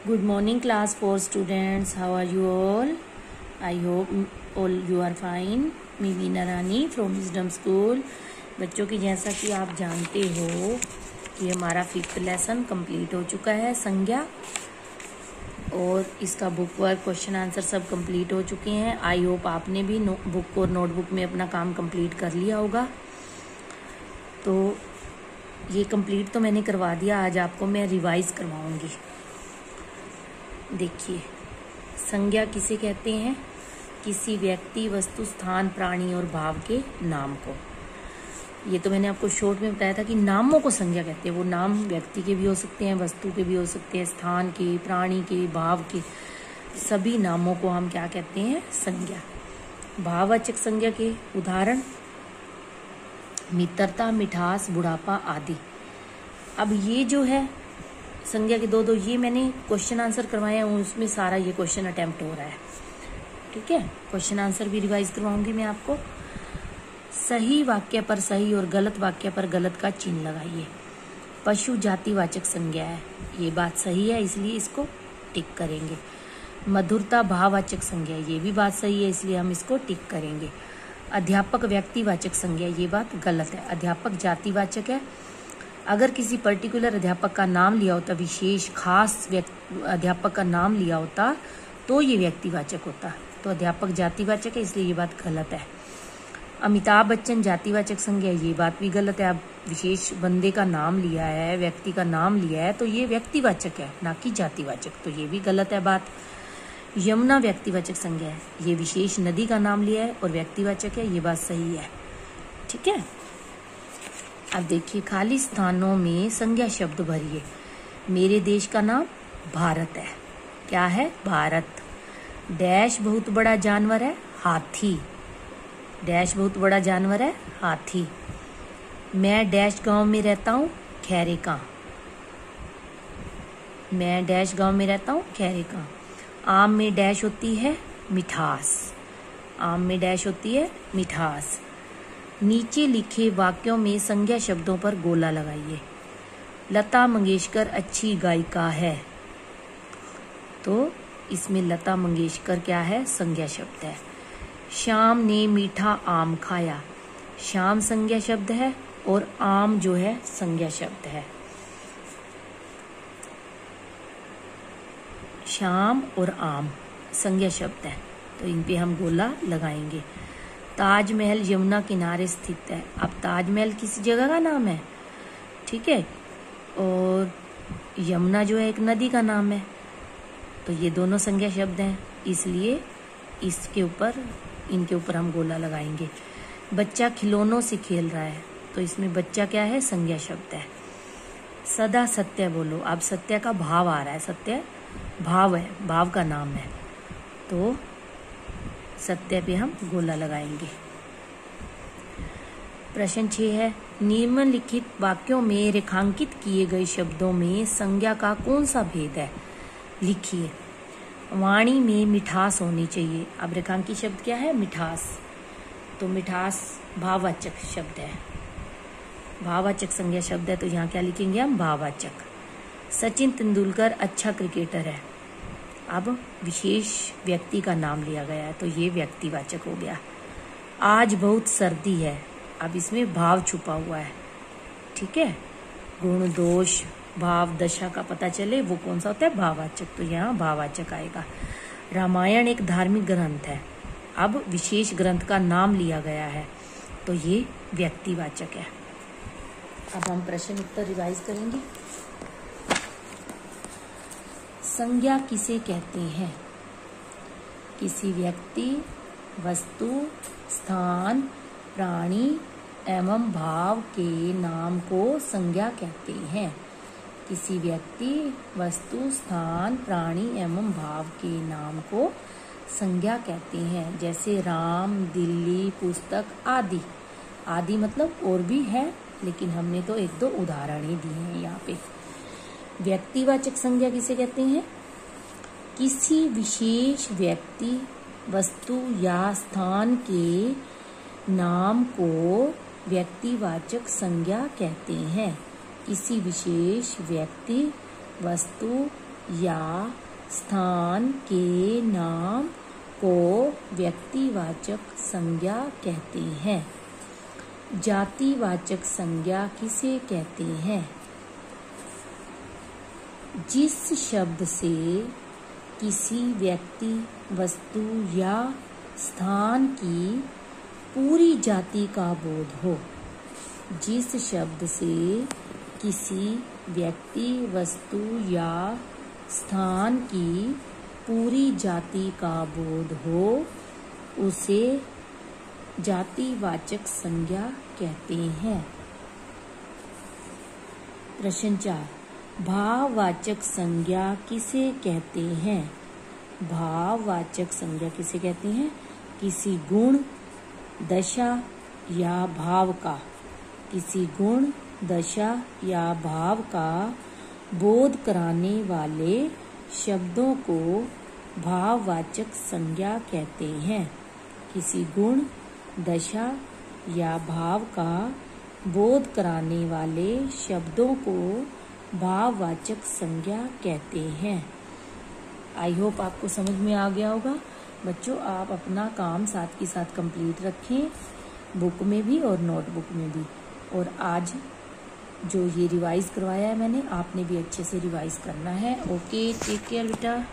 Good morning class 4 students. How are you all? I hope all you are fine. Me Veena Rani from Wisdom School. बच्चों की जैसा कि आप जानते हो कि हमारा 5th लेसन कंप्लीट हो चुका है संज्ञा, और इसका बुक वर्क क्वेश्चन आंसर सब कंप्लीट हो चुके हैं। आई होप आपने भी बुक और नोटबुक में अपना काम कंप्लीट कर लिया होगा। तो ये कंप्लीट तो मैंने करवा दिया, आज आपको मैं रिवाइज करवाऊंगी। देखिए, संज्ञा किसे कहते हैं? किसी व्यक्ति, वस्तु, स्थान, प्राणी और भाव के नाम को। ये तो मैंने आपको शॉर्ट में बताया था कि नामों को संज्ञा कहते हैं। वो नाम व्यक्ति के भी हो सकते हैं, वस्तु के भी हो सकते हैं, स्थान के, प्राणी के, भाव के, सभी नामों को हम क्या कहते हैं? संज्ञा। भाववाचक संज्ञा के उदाहरण मित्रता, मिठास, बुढ़ापा आदि। अब ये जो है संज्ञा के दो ये मैंने क्वेश्चन आंसर करवाए हैं, उसमें सारा ये क्वेश्चन अटेम्प्ट हो रहा है। ठीक है, क्वेश्चन आंसर भी रिवाइज करवाऊंगी मैं आपको। सही वाक्य पर सही और गलत वाक्य पर गलत का चिन्ह लगाइए। पशु जातिवाचक संज्ञा है, ये बात सही है इसलिए इसको टिक करेंगे। मधुरता भाववाचक संज्ञा, ये भी बात सही है इसलिए हम इसको टिक करेंगे। अध्यापक व्यक्तिवाचक संज्ञा, ये बात गलत है। अध्यापक जातिवाचक है। अगर किसी पर्टिकुलर अध्यापक का नाम लिया होता, विशेष खास अध्यापक का नाम लिया होता, तो ये व्यक्तिवाचक होता। तो अध्यापक जातिवाचक है इसलिए ये बात गलत है। अमिताभ बच्चन जातिवाचक संज्ञा, ये बात भी गलत है। अब विशेष बंदे का नाम लिया है, व्यक्ति का नाम लिया है, तो ये व्यक्तिवाचक है, ना कि जातिवाचक, तो ये भी गलत है बात। यमुना व्यक्तिवाचक संज्ञा है, ये विशेष नदी का नाम लिया है और व्यक्तिवाचक है, ये बात सही है। ठीक है, अब देखिए, खाली स्थानों में संज्ञा शब्द भरिए। मेरे देश का नाम भारत है। क्या है? भारत। डैश बहुत बड़ा जानवर है, हाथी। डैश बहुत बड़ा जानवर है, हाथी। मैं डैश गांव में रहता हूँ, खैरेका। मैं डैश गांव में रहता हूँ, खैरेका। आम में डैश होती है, मिठास। आम में डैश होती है, मिठास। नीचे लिखे वाक्यों में संज्ञा शब्दों पर गोला लगाइए। लता मंगेशकर अच्छी गायिका है, तो इसमें लता मंगेशकर क्या है? संज्ञा शब्द है। श्याम ने मीठा आम खाया, श्याम संज्ञा शब्द है और आम जो है संज्ञा शब्द है। श्याम और आम संज्ञा शब्द है, तो इन पे हम गोला लगाएंगे। ताजमहल यमुना किनारे स्थित है। अब ताजमहल किसी जगह का नाम है, ठीक है, और यमुना जो है एक नदी का नाम है, तो ये दोनों संज्ञा शब्द हैं, इसलिए इनके ऊपर हम गोला लगाएंगे। बच्चा खिलौनों से खेल रहा है, तो इसमें बच्चा क्या है? संज्ञा शब्द है। सदा सत्य बोलो। अब सत्य का भाव आ रहा है, सत्य भाव है, भाव का नाम है, तो सत्य पे हम गोला लगाएंगे। प्रश्न 6 है, निम्नलिखित वाक्यों में रेखांकित किए गए शब्दों में संज्ञा का कौन सा भेद है? लिखिए। वाणी में मिठास होनी चाहिए। अब रेखांकित शब्द क्या है? मिठास, तो मिठास भाववाचक शब्द है, भाववाचक संज्ञा शब्द है, तो यहाँ क्या लिखेंगे हम? भाववाचक। सचिन तेंदुलकर अच्छा क्रिकेटर है। अब विशेष व्यक्ति का नाम लिया गया है, तो ये व्यक्तिवाचक हो गया। आज बहुत सर्दी है, अब इसमें भाव छुपा हुआ है। ठीक है, गुण, दोष, भाव, दशा का पता चले वो कौन सा होता है? भाववाचक, तो यहाँ भाववाचक आएगा। रामायण एक धार्मिक ग्रंथ है। अब विशेष ग्रंथ का नाम लिया गया है, तो ये व्यक्तिवाचक है। अब हम प्रश्न उत्तर रिवाइज करेंगे। संज्ञा किसे कहते हैं? किसी व्यक्ति, वस्तु, स्थान, प्राणी एवं भाव के नाम को संज्ञा कहते हैं। किसी व्यक्ति, वस्तु, स्थान, प्राणी एवं भाव के नाम को संज्ञा कहते हैं। जैसे राम, दिल्ली, पुस्तक आदि। आदि मतलब और भी है, लेकिन हमने तो 1-2 उदाहरण ही दिए हैं यहाँ पे। व्यक्तिवाचक संज्ञा किसे कहते हैं? किसी विशेष व्यक्ति, वस्तु या स्थान के नाम को व्यक्तिवाचक संज्ञा कहते हैं। किसी विशेष व्यक्ति, वस्तु या स्थान के नाम को व्यक्तिवाचक संज्ञा कहते हैं। जातिवाचक संज्ञा किसे कहते हैं? जिस शब्द से किसी व्यक्ति, वस्तु या स्थान की पूरी जाति का बोध हो। जिस शब्द से किसी व्यक्ति, वस्तु या स्थान की पूरी जाति का बोध हो उसे जातिवाचक संज्ञा कहते हैं। प्रश्न 4, भाववाचक संज्ञा किसे कहते हैं? भाववाचक संज्ञा किसे कहते हैं? किसी गुण, दशा या भाव का, किसी गुण, दशा या भाव का बोध कराने वाले शब्दों को भाववाचक संज्ञा कहते हैं। किसी गुण, दशा या भाव का बोध कराने वाले शब्दों को भाववाचक संज्ञा कहते हैं। आई होप आपको समझ में आ गया होगा। बच्चों, आप अपना काम साथ के साथ कंप्लीट रखें, बुक में भी और नोटबुक में भी। और आज जो ये रिवाइज करवाया है मैंने, आपने भी अच्छे से रिवाइज करना है। ओके, टेक केयर बेटा।